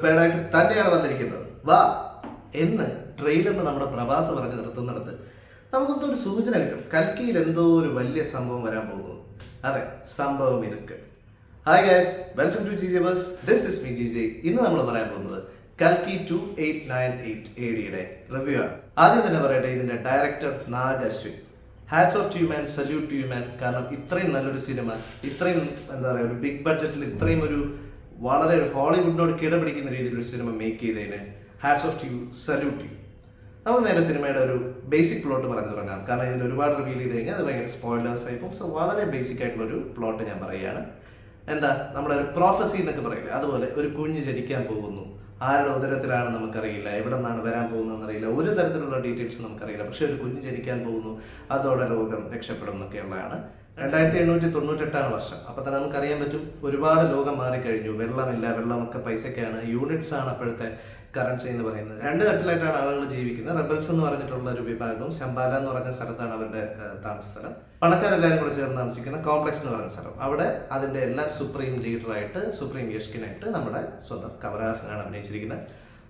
Prepared ആയിട്ട് തന്നെയാണ് വന്നിരിക്കുന്നത്. വാ എന്ന് ട്രെയിലറിൽ നമ്മുടെ പ്രവാസ പറഞ്ഞ് നിർത്തുന്നിടത്ത് നമുക്കൊന്നും ഒരു സൂചന കിട്ടും. കൽക്കിയിൽ എന്തോ ഒരു വലിയ സംഭവം വരാൻ പോകുന്നു. അതെ, സംഭവം ഇருக்கு. Hi guys, welcome to GJ buzz. This is me GJ. ഇന്ന് നമ്മൾ പറയാൻ പോകുന്നത് കൽക്കി 2898 ADയുടെ റിവ്യൂ ആണ്. ആദ്യം തന്നെ പറയട്ടെ, ഇതിന്റെ director Nag Ashwin. Hats off to you man, salute to you man. കാരണം ഇത്രയും നല്ലൊരു സിനിമ, ഇത്രയും എന്താ പറയുക, ഒരു ബിഗ് ബഡ്ജറ്റിൽ ഇത്രയും ഒരു വളരെ ഒരു ഹോളിവുഡിനോട് കിടപിടിക്കുന്ന രീതിയിലൊരു സിനിമ മേക്ക് ചെയ്തതിന് hats off to you, salute you. നമുക്ക് നേരെ സിനിമയുടെ ഒരു ബേസിക് പ്ലോട്ട് പറഞ്ഞു തുടങ്ങാം. കാരണം ഇതിൽ ഒരുപാട് റിവീൽ ചെയ്ത് കഴിഞ്ഞാൽ അത് ഭയങ്കര സ്പോയിലേഴ്സ് ആയി പോകും. സോ വളരെ ബേസിക് ആയിട്ടുള്ള ഒരു പ്ലോട്ട് ഞാൻ പറയുകയാണ്. എന്താ, നമ്മുടെ ഒരു പ്രോഫസി എന്നൊക്കെ പറയില്ല, അതുപോലെ ഒരു കുഞ്ഞ് ജനിക്കാൻ പോകുന്നു. ആരുടെ ഉദരത്തിലാണ് നമുക്കറിയില്ല, എവിടെ നിന്നാണ് വരാൻ പോകുന്നതെന്ന് അറിയില്ല, ഒരു തരത്തിലുള്ള ഡീറ്റെയിൽസ് നമുക്കറിയില്ല. പക്ഷെ ഒരു കുഞ്ഞ് ജനിക്കാൻ പോകുന്നു, അതോടെ രോഗം രക്ഷപ്പെടും എന്നൊക്കെയുള്ളതാണ്. 2898 വർഷം. അപ്പൊ തന്നെ നമുക്കറിയാൻ പറ്റും ഒരുപാട് ലോകം മാറിക്കഴിഞ്ഞു. വെള്ളമില്ല, വെള്ളമൊക്കെ പൈസക്കാണ്. യൂണിറ്റ്സ് ആണ് അപ്പോഴത്തെ കറൻസി എന്ന് പറയുന്നത്. രണ്ട് ഘട്ടത്തിലായിട്ടാണ് ആളുകൾ ജീവിക്കുന്നത്. റെബൽസ് എന്ന് പറഞ്ഞിട്ടുള്ള ഒരു വിഭാഗവും ശംബാല എന്ന് പറഞ്ഞ സ്ഥലത്താണ് അവരുടെ താമസ സ്ഥലം. പണക്കാരെല്ലാവരും കൂടെ ചേർന്ന് താമസിക്കുന്ന കോംപ്ലക്സ് എന്ന് പറയുന്ന സ്ഥലം. അവിടെ അതിന്റെ എല്ലാം സുപ്രീം ലീഡറായിട്ട്, സുപ്രീം യഷ്കിനായിട്ട് നമ്മുടെ സ്വന്തം കമലഹാസനാണ് അഭിനയിച്ചിരിക്കുന്നത്.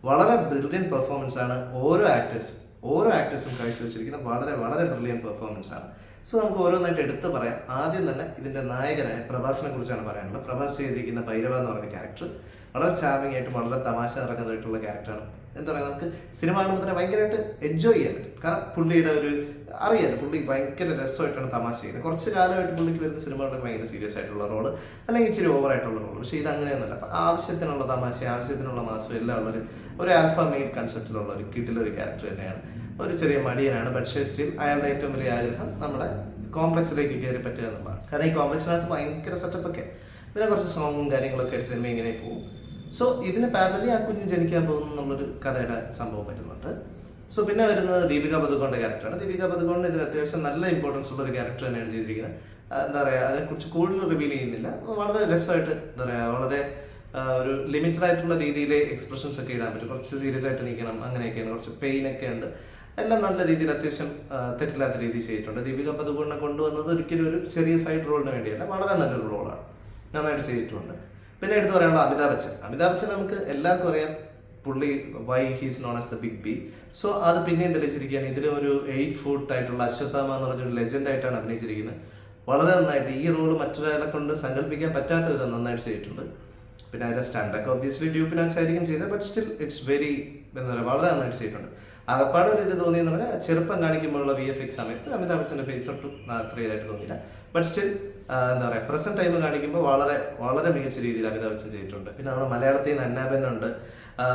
വളരെ ബ്രില്യൻ പെർഫോമൻസ് ആണ് ഓരോ ആക്ടേഴ്സും കാഴ്ചവെച്ചിരിക്കുന്ന വളരെ വളരെ ബ്രില്യൻ പെർഫോമൻസ് ആണ്. സോ നമുക്ക് ഓരോന്നായിട്ട് എടുത്ത് പറയാം. ആദ്യം തന്നെ ഇതിന്റെ നായകനായ പ്രഭാസിനെ കുറിച്ചാണ് പറയാനുള്ളത്. പ്രഭാസ് ചെയ്തിരിക്കുന്ന ഭൈരവ എന്ന് പറയുന്ന ക്യാരക്ടർ വളരെ ചാമിങ് ആയിട്ടും വളരെ തമാശ നിറഞ്ഞതായിട്ടുള്ള ക്യാരക്ടറാണ്. എന്താ പറയുക, നമുക്ക് സിനിമ കാണുമ്പോൾ തന്നെ ഭയങ്കരമായിട്ട് എൻജോയ് ചെയ്യാൻ പറ്റും. കാരണം പുള്ളിയുടെ ഒരു അറിയാം, പുള്ളി ഭയങ്കര രസമായിട്ടാണ് തമാശ ചെയ്യുന്നത്. കുറച്ച് കാലമായിട്ട് പുള്ളിക്ക് വരുന്ന സിനിമകളൊക്കെ ഭയങ്കര സീരിയസ് ആയിട്ടുള്ള റോള്, അല്ലെങ്കിൽ ഇച്ചിരി ഓവർ ആയിട്ടുള്ള റോള്. പക്ഷേ ഇത് അങ്ങനെയൊന്നുമല്ല. അപ്പം ആവശ്യത്തിനുള്ള തമാശ, ആവശ്യത്തിനുള്ള മാസം എല്ലാം ഉള്ളൊരു ആൽഫ മെയിൽ കൺസെപ്റ്റിലുള്ള ഒരു കിട്ടിലൊരു ക്യാരക്ടർ തന്നെയാണ്. ഒരു ചെറിയ മടിയനാണ്, പക്ഷേ സ്റ്റിൽ അയാളുടെ ഏറ്റവും വലിയ ആഗ്രഹം നമ്മുടെ കോംപ്ലക്സിലേക്ക് കയറി പറ്റുക എന്നുള്ളതാണ്. കാരണം ഈ കോംപ്ലക്സിനകത്ത് ഭയങ്കര സെറ്റപ്പൊക്കെ, പിന്നെ കുറച്ച് സോങ്ങും കാര്യങ്ങളൊക്കെ ആയിട്ട് സിനിമ ഇങ്ങനെ പോകും. സോ ഇതിന് പാരലി ആ കുഞ്ഞ് ജനിക്കാൻ പോകുന്നു എന്നുള്ളൊരു കഥയുടെ സംഭവം പറ്റുന്നുണ്ട്. സോ പിന്നെ വരുന്നത് ദീപിക പദുക്കോണിന്റെ ക്യാരക്ടറാണ്. ദീപിക പദുക്കോണിന് ഇതിന് അത്യാവശ്യം നല്ല ഇമ്പോർട്ടൻസ് ഉള്ള ഒരു ക്യാരക്ടർ തന്നെയാണ് ചെയ്തിരിക്കുന്നത്. എന്താ പറയുക, അതിനെക്കുറിച്ച് കൂടുതൽ റിവീൽ ചെയ്യുന്നില്ല. വളരെ രസമായിട്ട് എന്താ പറയുക, വളരെ ഒരു ലിമിറ്റഡ് ആയിട്ടുള്ള രീതിയിൽ എക്സ്പ്രഷൻസ് ഒക്കെ ഇടാൻ പറ്റും. കുറച്ച് സീരിയസ് ആയിട്ട് നിൽക്കണം, അങ്ങനെയൊക്കെയാണ്. കുറച്ച് പെയിൻ ഒക്കെ ഉണ്ട്. എല്ലാം നല്ല രീതിയിൽ അത്യാവശ്യം തെറ്റില്ലാത്ത രീതിയിൽ ചെയ്തിട്ടുണ്ട്. ദീപിക പദുക്കോണിനെ കൊണ്ടുവന്നത് ഒരിക്കലും ഒരു ചെറിയ സൈഡ് റോളിന് വേണ്ടിയല്ല, വളരെ നല്ലൊരു റോളാണ്, നന്നായിട്ട് ചെയ്തിട്ടുണ്ട്. പിന്നെ എടുത്തു പറയാനുള്ള അമിതാഭ് ബച്ചൻ നമുക്ക് എല്ലാവർക്കും അറിയാം, പുള്ളി why he's known as the big B. So അത് പിന്നെയും തെളിയിച്ചിരിക്കുകയാണ്. ഇതിലും ഒരു 8 ഫുട്ട് ആയിട്ടുള്ള അശ്വത്ഥാമ എന്ന് പറഞ്ഞൊരു ലെജൻഡ് ആയിട്ടാണ് അഭിനയിച്ചിരിക്കുന്നത്. വളരെ നന്നായിട്ട് ഈ റോള് മറ്റൊരാളെ കൊണ്ട് സങ്കല്പിക്കാൻ പറ്റാത്ത വിധം നന്നായിട്ട് ചെയ്തിട്ടുണ്ട്. പിന്നെ അതിന്റെ സ്റ്റാൻഡൊക്കെ ഒബ്വിയസ്ലി ഡ്യൂപ്പിനാക്സ് ആയിരിക്കും ചെയ്തത്, ബട്ട് സ്റ്റിൽ ഇറ്റ്സ് വെരി എന്താ പറയുക, വളരെ നന്നായിട്ട് ചെയ്തിട്ടുണ്ട്. ആകപ്പാട് ഒരു ഇത് തോന്നിയെന്ന് പറഞ്ഞാൽ ചെറുപ്പം കാണിക്കുമ്പോഴുള്ള VFX സമയത്ത് അമിതാഭ് ബച്ചന്റെ ഫേസ് ഒട്ടും അത്ര ഇതായിട്ട് തോന്നിയില്ല. ബട്ട് സ്റ്റിൽ എന്താ പറയുക, പ്രസന്റ് ടൈം കാണിക്കുമ്പോൾ വളരെ വളരെ മികച്ച രീതിയിൽ അമിതാഭ് ബച്ചൻ ചെയ്തിട്ടുണ്ട്. പിന്നെ നമ്മുടെ മലയാളത്തിൽ നിന്ന് അന്നാബൻ ഉണ്ട്.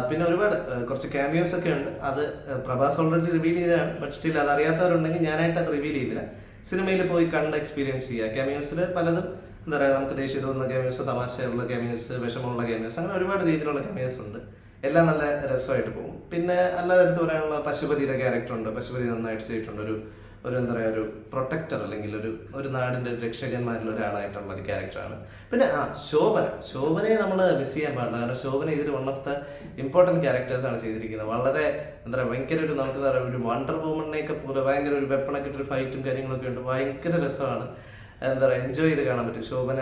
പിന്നെ ഒരുപാട് കുറച്ച് ക്യാമിയോസ് ഒക്കെ ഉണ്ട്. അത് പ്രഭാസ് ഓൾറെഡി റിവീൽ ചെയ്തതാണ്. ബട്ട് സ്റ്റിൽ അത് അറിയാത്തവരുണ്ടെങ്കിൽ ഞാനായിട്ട് അത് റിവീൽ ചെയ്തില്ല. സിനിമയിൽ പോയി കണ്ട് എക്സ്പീരിയൻസ് ചെയ്യുക. ക്യാമിയോസിൽ പലതും എന്താ പറയുക, നമുക്ക് ദേഷ്യം തോന്നുന്ന ക്യാമിയോസ്, തമാശയുള്ള ക്യാമിയോസ്, വിഷമമുള്ള ക്യാമിയോസ്, അങ്ങനെ ഒരുപാട് രീതിയിലുള്ള ക്യാമിയോസ് ഉണ്ട്. എല്ലാം നല്ല രസമായിട്ട് പോകും. പിന്നെ അല്ലാതെ എടുത്ത് പറയാനുള്ള പശുപതിയുടെ ക്യാരക്ടർ ഉണ്ട്. പശുപതി നന്നായിട്ട് ചെയ്തിട്ടുണ്ട്. ഒരു എന്താ പറയുക, ഒരു പ്രൊട്ടക്ടർ അല്ലെങ്കിൽ ഒരു നാടിന്റെ രക്ഷകന്മാരിൽ ഒരാളായിട്ടുള്ള ഒരു ക്യാരക്ടറാണ്. പിന്നെ ശോഭനയെ നമ്മൾ മിസ് ചെയ്യാൻ പാടില്ല. കാരണം ശോഭന ഇതിൽ one of the important characters ആണ് ചെയ്തിരിക്കുന്നത്. വളരെ എന്താ പറയുക, ഭയങ്കര ഒരു നമുക്ക് എന്താ പറയുക, ഒരു വണ്ടർ വുമണിനെയൊക്കെ പോലെ ഭയങ്കര ഒരു വെപ്പണൊക്കെ ഇട്ടൊരു ഫൈറ്റും കാര്യങ്ങളൊക്കെ ഉണ്ട്. ഭയങ്കര രസമാണ്, എന്താ പറയുക, എൻജോയ് ചെയ്ത് കാണാൻ പറ്റും. ശോഭന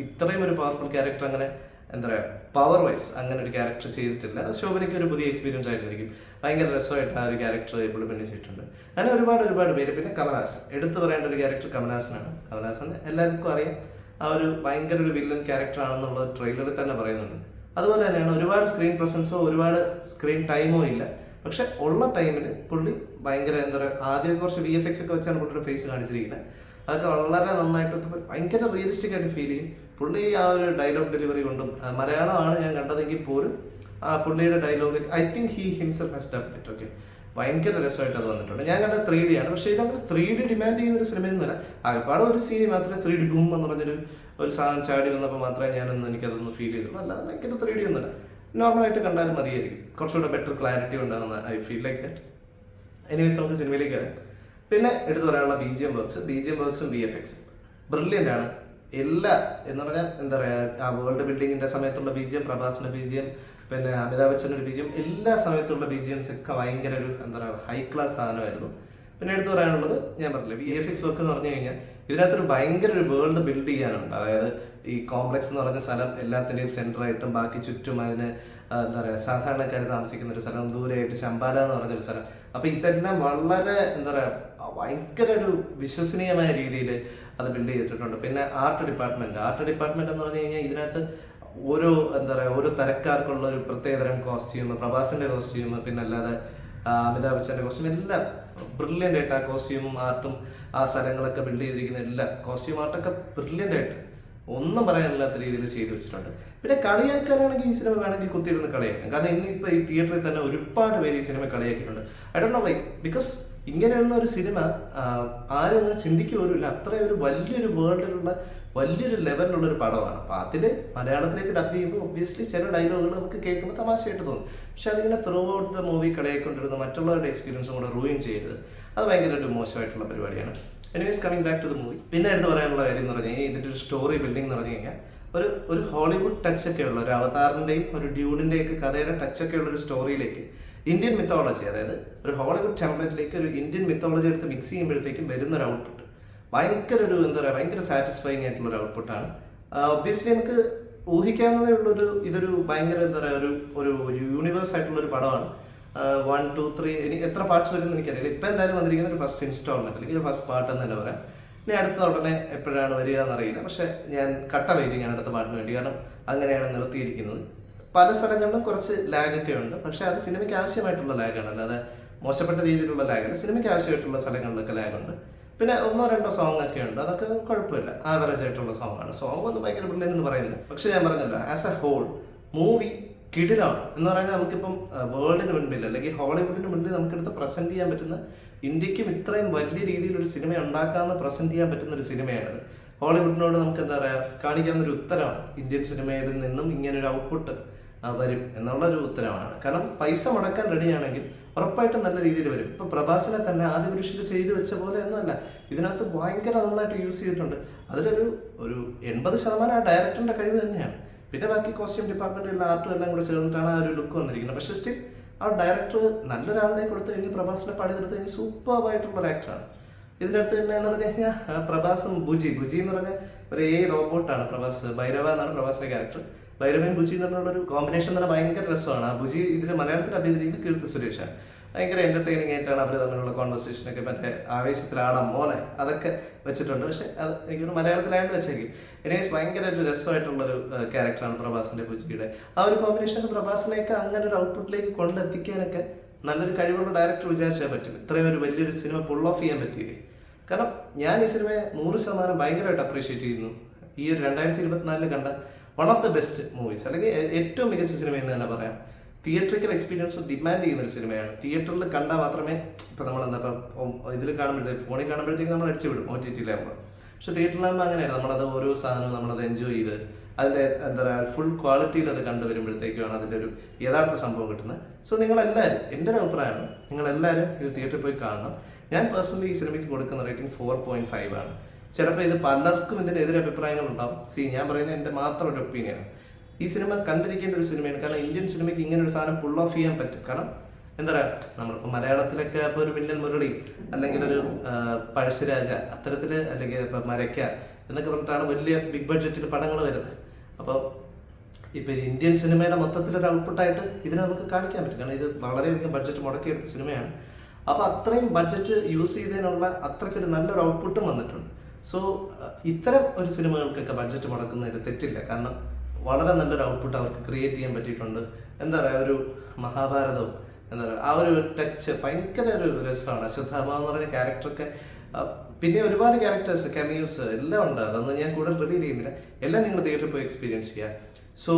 ഇത്രയും ഒരു പവർഫുൾ ക്യാരക്ടർ അങ്ങനെ എന്താ പറയുക, പവർ വൈസ് അങ്ങനെ ഒരു ക്യാരക്ടർ ചെയ്തിട്ടില്ല. ശോഭനയ്ക്ക് ഒരു പുതിയ എക്സ്പീരിയൻസ് ആയിട്ടായിരിക്കും. ഭയങ്കര രസമായിട്ട് ആ ഒരു ക്യാരക്ടർ ഇംപ്ലിമെന്റ് ചെയ്തിട്ടുണ്ട്. അങ്ങനെ ഒരുപാട് പേര്. പിന്നെ കമലഹാസൻ, എടുത്തു പറയേണ്ട ഒരു ക്യാരക്ടർ കമലഹാസനാണ്. കമലഹാസൻ എല്ലാവർക്കും അറിയാം, ആ ഒരു ഭയങ്കര ഒരു വില്ലൻ ക്യാരക്ടർ ആണെന്നുള്ളത് ട്രെയിലറിൽ തന്നെ പറയുന്നുണ്ട്. അതുപോലെ തന്നെയാണ് ഒരുപാട് സ്ക്രീൻ പ്രസൻസോ ഒരുപാട് സ്ക്രീൻ ടൈമോ ഇല്ല. പക്ഷെ ഉള്ള ടൈമിൽ പുള്ളി ഭയങ്കര എന്താ പറയുക, ആദ്യം കുറച്ച് VFX ഒക്കെ വെച്ചാണ് പുള്ളിയുടെ ഫേസ് കാണിച്ചിരിക്കുന്നത്. അതൊക്കെ വളരെ നന്നായിട്ട് ഭയങ്കര റിയലിസ്റ്റിക് ആയിട്ട് ഫീൽ ചെയ്യും. പുള്ളി ആ ഒരു ഡയലോഗ് ഡെലിവറി കൊണ്ടും, മലയാളമാണ് ഞാൻ കണ്ടതെങ്കിൽ പോലും ആ പുള്ളിയുടെ dialogue I think he himself has done it. Okay, ഭയങ്കര രസമായിട്ട് അത് വന്നിട്ടുണ്ട്. ഞാൻ കണ്ട 3D ആണ്. പക്ഷേ ഇതങ്ങനെ 3D ഡിമാൻഡ് ചെയ്യുന്ന ഒരു സിനിമയൊന്നുമല്ല. ആകെപ്പാടെ ഒരു സീൻ മാത്രമേ 3D ബൂം എന്ന് പറഞ്ഞൊരു സാധനം ചാടി വന്നപ്പോൾ മാത്രമേ എനിക്കതൊന്ന് ഫീൽ ചെയ്തുള്ളൂ. അല്ലാതെ ഭയങ്കര 3D ഒന്നുമല്ല. നോർമലായിട്ട് കണ്ടാലും മതിയായിരിക്കും. കുറച്ചുകൂടെ ബെറ്റർ ക്ലാരിറ്റി ഉണ്ടാകുന്ന I feel like that. Anyways നമുക്ക് സിനിമയിലേക്ക് വരാം. പിന്നെ എടുത്തു പറയാനുള്ള BGM വർക്ക്സും VFXും ബ്രില്യൻ്റ് ആണ്. എല്ലാ എന്ന് പറഞ്ഞാൽ എന്താ പറയുക, ആ വേൾഡ് ബിൽഡിങ്ങിന്റെ സമയത്തുള്ള BGM, പ്രഭാസിന്റെ BGM, പിന്നെ അമിതാഭ് ബച്ചന്റെ BGM, എല്ലാ സമയത്തുള്ള BGMs ഒക്കെ ഭയങ്കര ഒരു എന്താ പറയുക, ഹൈ ക്ലാസ് സാധനമായിരുന്നു. പിന്നെ എടുത്ത് പറയാനുള്ളത് ഞാൻ പറഞ്ഞില്ല, VFX വർക്ക് എന്ന് പറഞ്ഞു കഴിഞ്ഞാൽ ഇതിനകത്തൊരു ഭയങ്കര ഒരു വേൾഡ് ബിൽഡ് ചെയ്യാനുണ്ട്. അതായത് ഈ കോംപ്ലക്സ് എന്ന് പറഞ്ഞ സ്ഥലം എല്ലാത്തിൻ്റെയും സെൻറ്ററായിട്ടും ബാക്കി ചുറ്റും അതിന് എന്താ പറയുക സാധാരണക്കാർ താമസിക്കുന്ന ഒരു സ്ഥലം, ദൂരെയായിട്ട് ശമ്പാല എന്ന് പറഞ്ഞൊരു സ്ഥലം. അപ്പോൾ ഇതെല്ലാം വളരെ എന്താ പറയുക ഭയങ്കര ഒരു വിശ്വസനീയമായ രീതിയിൽ അത് ബിൽഡ് ചെയ്തിട്ടുണ്ട്. പിന്നെ ആർട്ട് ഡിപ്പാർട്ട്മെന്റ് എന്ന് പറഞ്ഞു കഴിഞ്ഞാൽ ഇതിനകത്ത് ഓരോ എന്താ പറയുക ഓരോ തരക്കാർക്കുള്ള ഒരു പ്രത്യേകതരം കോസ്റ്റ്യൂം, പ്രഭാസിന്റെ കോസ്റ്റ്യൂം, പിന്നെ അല്ലാതെ അമിതാഭ് ബച്ചന്റെ കോസ്റ്റ്യൂം എല്ലാം ബ്രില്യൻ്റ് ആയിട്ട് ആ കോസ്റ്റ്യൂമും ആർട്ടും ആ സ്ഥലങ്ങളൊക്കെ ബിൽഡ് ചെയ്തിരിക്കുന്ന എല്ലാം കോസ്റ്റ്യൂം ആർട്ടൊക്കെ ബ്രില്യൻ്റ് ആയിട്ട് ഒന്നും പറയാനില്ലാത്ത രീതിയിൽ ചെയ്തു വെച്ചിട്ടുണ്ട്. പിന്നെ കളിയാക്കാനാണെങ്കിൽ ഈ സിനിമ വേണമെങ്കിൽ കുത്തിയിരുന്ന് കളിയാക്കാം. കാരണം ഇന്നിപ്പോൾ ഈ തിയേറ്ററിൽ തന്നെ ഒരുപാട് പേര് ഈ സിനിമ കളിയാക്കിയിട്ടുണ്ട്. I don't know why, because ഇങ്ങനെയുള്ള ഒരു സിനിമ ആരും അങ്ങനെ ചിന്തിക്കുക പോലുമില്ല. അത്രയും ഒരു വലിയൊരു വേൾഡിലുള്ള വലിയൊരു ലെവലിലുള്ള ഒരു പടമാണ്. അപ്പോൾ അതിൽ മലയാളത്തിലേക്ക് ഡബ് ചെയ്യുമ്പോൾ ഒബ്വിയസ്ലി ചില ഡയലോഗുകൾ നമുക്ക് കേൾക്കുമ്പോൾ തമാശയായിട്ട് തോന്നും. പക്ഷെ അതിങ്ങനെ ത്രൂ ഔട്ട് ദ മൂവി കളിയായിക്കൊണ്ടിരുന്ന മറ്റുള്ളവരുടെ എക്സ്പീരിയൻസും കൂടെ റൂയിൻ ചെയ്യരുത്. അത് ഭയങ്കര ഒരു മോശമായിട്ടുള്ള പരിപാടിയാണ്. Anyways coming back to the movie, പിന്നെ എടുത്ത് പറയാനുള്ള കാര്യം എന്ന് പറഞ്ഞു കഴിഞ്ഞാൽ ഇതിൻ്റെ ഒരു സ്റ്റോറി ബിൽഡിംഗ് എന്ന് പറഞ്ഞു കഴിഞ്ഞാൽ ഒരു ഹോളിവുഡ് ടച്ചൊക്കെ ഉള്ള ഒരു അവതാറിൻ്റെയും ഒരു ഡ്യൂണിൻ്റെയും ഒക്കെ കഥയുടെ ടച്ചൊക്കെ ഉള്ള ഒരു സ്റ്റോറിയിലേക്ക് ഇന്ത്യൻ മിത്തോളജി, അതായത് ഒരു ഹോളിവുഡ് ടെംപ്ലേറ്റിലേക്ക് ഒരു ഇന്ത്യൻ മിത്തോളജി എടുത്ത് മിക്സ് ചെയ്യുമ്പോഴത്തേക്കും വരുന്ന ഒരു ഔട്ട്പുട്ട് ഭയങ്കര ഒരു എന്താ പറയുക ഭയങ്കര സാറ്റിസ്ഫൈങ് ആയിട്ടുള്ള ഒരു ഔട്ട്പുട്ടാണ്. ഒബ്വിയസ്ലി നമുക്ക് ഊഹിക്കാവുന്നതേ ഉള്ളൊരു ഇതൊരു ഭയങ്കര എന്താ പറയുക ഒരു യൂണിവേഴ്സ് ആയിട്ടുള്ള ഒരു പടമാണ്. 1, 2, 3 എനിക്ക് എത്ര പാർട്സ് വരുമെന്ന് എനിക്കറിയില്ല. ഇപ്പം എന്തായാലും വന്നിരിക്കുന്ന ഒരു ഫസ്റ്റ് ഇൻസ്റ്റാൾമെന്റ് അല്ലെങ്കിൽ ഒരു ഫസ്റ്റ് പാർട്ട് എന്ന് തന്നെ പറയാം. ഇനി അടുത്ത ഉടനെ എപ്പോഴാണ് വരിക എന്നറിയില്ല. പക്ഷെ ഞാൻ കട്ട വെയിറ്റിംഗ് ആണ് അടുത്ത പാട്ടിന് വേണ്ടി. കാരണം അങ്ങനെയാണ് നിർത്തിയിരിക്കുന്നത്. പല സ്ഥലങ്ങളിലും കുറച്ച് ലാഗൊക്കെ ഉണ്ട്. പക്ഷെ അത് സിനിമയ്ക്ക് ആവശ്യമായിട്ടുള്ള ലാഗാണ്, അല്ലാതെ മോശപ്പെട്ട രീതിയിലുള്ള ലാഗാണ്. സിനിമയ്ക്ക് ആവശ്യമായിട്ടുള്ള സ്ഥലങ്ങളിലൊക്കെ ലാഗുണ്ട്. പിന്നെ 1-2 സോങ് ഒക്കെ ഉണ്ട്, അതൊക്കെ കുഴപ്പമില്ല, ആവറേജ് ആയിട്ടുള്ള സോങ്ങാണ്. സോങ് ഒന്നും ഭയങ്കര ബ്രില്യൻ്റ് എന്ന് പറയുന്നത്. പക്ഷെ ഞാൻ പറഞ്ഞല്ലോ, ആസ് എ ഹോൾ മൂവി കിടിലാണ് എന്ന് പറഞ്ഞാൽ നമുക്കിപ്പം വേൾഡിന് മുൻപിൽ അല്ലെങ്കിൽ ഹോളിവുഡിന് മുൻപിൽ നമുക്കെടുത്ത് പ്രസന്റ് ചെയ്യാൻ പറ്റുന്ന, ഇന്ത്യക്കും ഇത്രയും വലിയ രീതിയിൽ ഒരു സിനിമ ഉണ്ടാക്കാമെന്ന് പ്രസന്റ് ചെയ്യാൻ പറ്റുന്ന ഒരു സിനിമയാണിത്. ഹോളിവുഡിനോട് നമുക്ക് എന്താ പറയുക കാണിക്കാവുന്ന ഒരു ഉത്തരമാണ്. ഇന്ത്യൻ സിനിമയിൽ നിന്നും ഇങ്ങനെ ഒരു ഔട്ട്പുട്ട് വരും എന്നുള്ളൊരു ഉത്തരമാണ്. കാരണം പൈസ മുടക്കാൻ റെഡിയാണെങ്കിൽ ഉറപ്പായിട്ടും നല്ല രീതിയിൽ വരും. ഇപ്പൊ പ്രഭാസിനെ തന്നെ ആദ്യ പുരുഷന് ചെയ്തു വെച്ച പോലെ ഒന്നുമല്ല, ഇതിനകത്ത് ഭയങ്കര നന്നായിട്ട് യൂസ് ചെയ്തിട്ടുണ്ട്. അതിലൊരു 80% ആ ഡയറക്ടറിന്റെ കഴിവ് തന്നെയാണ്. പിന്നെ ബാക്കി കോസ്റ്റ്യൂം ഡിപ്പാർട്ട്മെന്റിലുള്ള ആർട്ടും എല്ലാം കൂടെ ചേർന്നിട്ടാണ് ആ ഒരു ലുക്ക് വന്നിരിക്കുന്നത്. പക്ഷേ സ്റ്റിൽ ആ ഡയറക്ടർ നല്ലൊരാളിനെ കൊടുത്തു കഴിഞ്ഞ് പ്രഭാസിനെ പണിതെടുത്ത് കഴിഞ്ഞ് സൂപ്പർബായിട്ടുള്ള ഒരു ആക്ടറാണ്. ഇതിൻ്റെ അടുത്ത് തന്നെ എന്ന് പറഞ്ഞു കഴിഞ്ഞാൽ പ്രഭാസും ബുജി എന്ന് പറഞ്ഞ ഒരു റോബോട്ടാണ് പ്രഭാസ്. ഭൈരവ എന്നാണ് പ്രഭാസിന്റെ ക്യാരക്ടർ. ഭൈരവയും ബുജി എന്നുള്ളൊരു കോമ്പിനേഷൻ തന്നെ ഭയങ്കര രസമാണ്. ആ ബുജി ഇതിൽ മലയാളത്തിൽ അഭിനയിക്കുന്നത് കീർത്തി സുരേഷാണ്. ഭയങ്കര എന്റർടൈനിങ് ആയിട്ടാണ് അവർ തമ്മിലുള്ള കോൺവെർസേഷനൊക്കെ, മറ്റേ ആവേശത്തിലാടാം മോനെ അതൊക്കെ വെച്ചിട്ടുണ്ട്. പക്ഷെ അത് എനിക്കൊരു മലയാളത്തിലായിട്ട് വെച്ചേക്കും. എനിവേസ് ഭയങ്കര ഒരു രസമായിട്ടുള്ളൊരു ക്യാരക്ടറാണ് പ്രഭാസിന്റെ ബുജിയുടെ. ആ ഒരു കോമ്പിനേഷൻ പ്രഭാസിനെയൊക്കെ അങ്ങനെ ഒരു ഔട്ട്പുട്ടിലേക്ക് കൊണ്ടെത്തിക്കാനൊക്കെ നല്ലൊരു കഴിവുള്ള ഡയറക്ടർ വിചാരിച്ചാൽ പറ്റും. ഇത്രയും ഒരു വലിയൊരു സിനിമ പുൾ ഓഫ് ചെയ്യാൻ പറ്റിയില്ലേ. കാരണം ഞാൻ ഈ സിനിമയെ 100% ഭയങ്കരമായിട്ട് അപ്രീഷിയേറ്റ് ചെയ്യുന്നു. ഈ ഒരു 2024 കണ്ട one of the best movies, അല്ലെങ്കിൽ ഏറ്റവും മികച്ച സിനിമ എന്ന് തന്നെ പറയാം. തിയേറ്ററിക്കൽ എക്സ്പീരിയൻസ് ഡിമാൻഡ് ചെയ്യുന്ന ഒരു സിനിമയാണ്. തിയേറ്ററിൽ കണ്ടാൽ മാത്രമേ ഇപ്പം നമ്മൾ എന്താ ഇതിൽ കാണുമ്പോഴത്തേക്ക് ഫോണിൽ കാണുമ്പോഴത്തേക്ക് നമ്മൾ അടിച്ചു വിടും OTT-ലാകുമ്പോൾ. പക്ഷെ തിയേറ്ററിലാകുമ്പോൾ അങ്ങനെയാണ്, നമ്മളത് ഓരോ സാധനവും നമ്മളത് എൻജോയ് ചെയ്ത് അതിൻ്റെ എന്താ പറയുക ഫുൾ ക്വാളിറ്റിയിൽ അത് കണ്ടുവരുമ്പോഴത്തേക്കാണ് അതിൻ്റെ ഒരു യഥാർത്ഥ സംഭവം കിട്ടുന്നത്. സോ നിങ്ങളെല്ലാവരും, എൻ്റെ ഒരു അഭിപ്രായമാണ്, നിങ്ങളെല്ലാവരും ഇത് തിയേറ്ററിൽ പോയി കാണണം. ഞാൻ പേഴ്സണലി ഈ സിനിമയ്ക്ക് കൊടുക്കുന്ന റേറ്റിംഗ് 4.5 ആണ്. ചിലപ്പോൾ ഇത് പലർക്കും ഇതിൻ്റെ എതിരഭിപ്രായങ്ങൾ ഉണ്ടാവും. ഞാൻ പറയുന്നത് എൻ്റെ മാത്രം ഒരു ഒപ്പീനിയനാണ്. ഈ സിനിമ കണ്ടിരിക്കേണ്ട ഒരു സിനിമയാണ്. കാരണം ഇന്ത്യൻ സിനിമയ്ക്ക് ഇങ്ങനെ ഒരു സാധനം പുൾ ഓഫ് ചെയ്യാൻ പറ്റും. കാരണം എന്താ പറയുക, നമ്മളിപ്പോൾ മലയാളത്തിലൊക്കെ ഇപ്പോൾ ഒരു വില്ലൻ മുരളി അല്ലെങ്കിൽ ഒരു പഴശ്ശിരാജ അത്തരത്തിൽ, അല്ലെങ്കിൽ ഇപ്പം മരയ്ക്ക എന്നൊക്കെ പറഞ്ഞിട്ടാണ് വലിയ ബിഗ് ബഡ്ജറ്റിൽ പടങ്ങൾ വരുന്നത്. അപ്പോൾ ഇപ്പോൾ ഇന്ത്യൻ സിനിമയുടെ മൊത്തത്തിലൊരു ഔട്ട്പുട്ടായിട്ട് ഇതിനെ നമുക്ക് കാണിക്കാൻ പറ്റും. കാരണം ഇത് വളരെയധികം ബഡ്ജറ്റ് മുടക്കിയെടുത്ത സിനിമയാണ്. അപ്പോൾ അത്രയും ബഡ്ജറ്റ് യൂസ് ചെയ്തതിനുള്ള അത്രയ്ക്കൊരു നല്ലൊരു ഔട്ട്പുട്ടും വന്നിട്ടുണ്ട്. സോ ഇത്തരം ഒരു സിനിമകൾക്കൊക്കെ ബഡ്ജറ്റ് മുടക്കുന്നതിൽ തെറ്റില്ല. കാരണം വളരെ നല്ലൊരു ഔട്ട്പുട്ട് അവർക്ക് ക്രിയേറ്റ് ചെയ്യാൻ പറ്റിയിട്ടുണ്ട്. എന്താ പറയുക, ഒരു മഹാഭാരതവും എന്താ പറയുക ആ ഒരു ടച്ച് ഭയങ്കര ഒരു രസമാണ്. അശ്വത്ഥാമ എന്ന് പറയുന്ന ക്യാരക്ടറൊക്കെ, പിന്നെ ഒരുപാട് ക്യാരക്ടേഴ്സ് കെമിയൂസ് എല്ലാം ഉണ്ട്. അതൊന്നും ഞാൻ കൂടുതൽ റിവീൽ ചെയ്യുന്നില്ല. എല്ലാം നിങ്ങൾ തിയേറ്ററിൽ പോയി എക്സ്പീരിയൻസ് ചെയ്യുക. സോ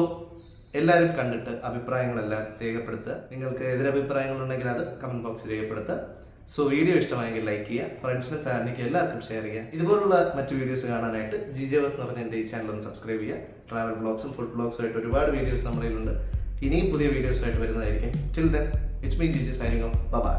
എല്ലാവരും കണ്ടിട്ട് അഭിപ്രായങ്ങളെല്ലാം രേഖപ്പെടുത്തുക. നിങ്ങൾക്ക് എതിരഭിപ്രായങ്ങളുണ്ടെങ്കിൽ അത് കമൻറ്റ് ബോക്സിൽ രേഖപ്പെടുത്തുക. സോ വീഡിയോ ഇഷ്ടമായെങ്കിൽ ലൈക്ക് ചെയ്യുക, ഫ്രണ്ട്സിനും ഫാമിലിക്കും എല്ലാവർക്കും ഷെയർ ചെയ്യുക. ഇതുപോലുള്ള മറ്റു വീഡിയോസ് കാണാനായിട്ട് GJVS എന്ന് പറഞ്ഞ എൻ്റെ ഈ ചാനൽ ഒന്ന് സബ്സ്ക്രൈബ് ചെയ്യുക. ട്രാവൽ ബ്ലോഗ്സും ഫുഡ് ബ്ലോഗ്സും ആയിട്ട് ഒരുപാട് വീഡിയോസ് നമ്മുടെ കയ്യിലുണ്ട്. ഇനിയും പുതിയ വീഡിയോസ് ആയിട്ട് വരുന്നതായിരിക്കും. Till then it's me GJ signing off. By.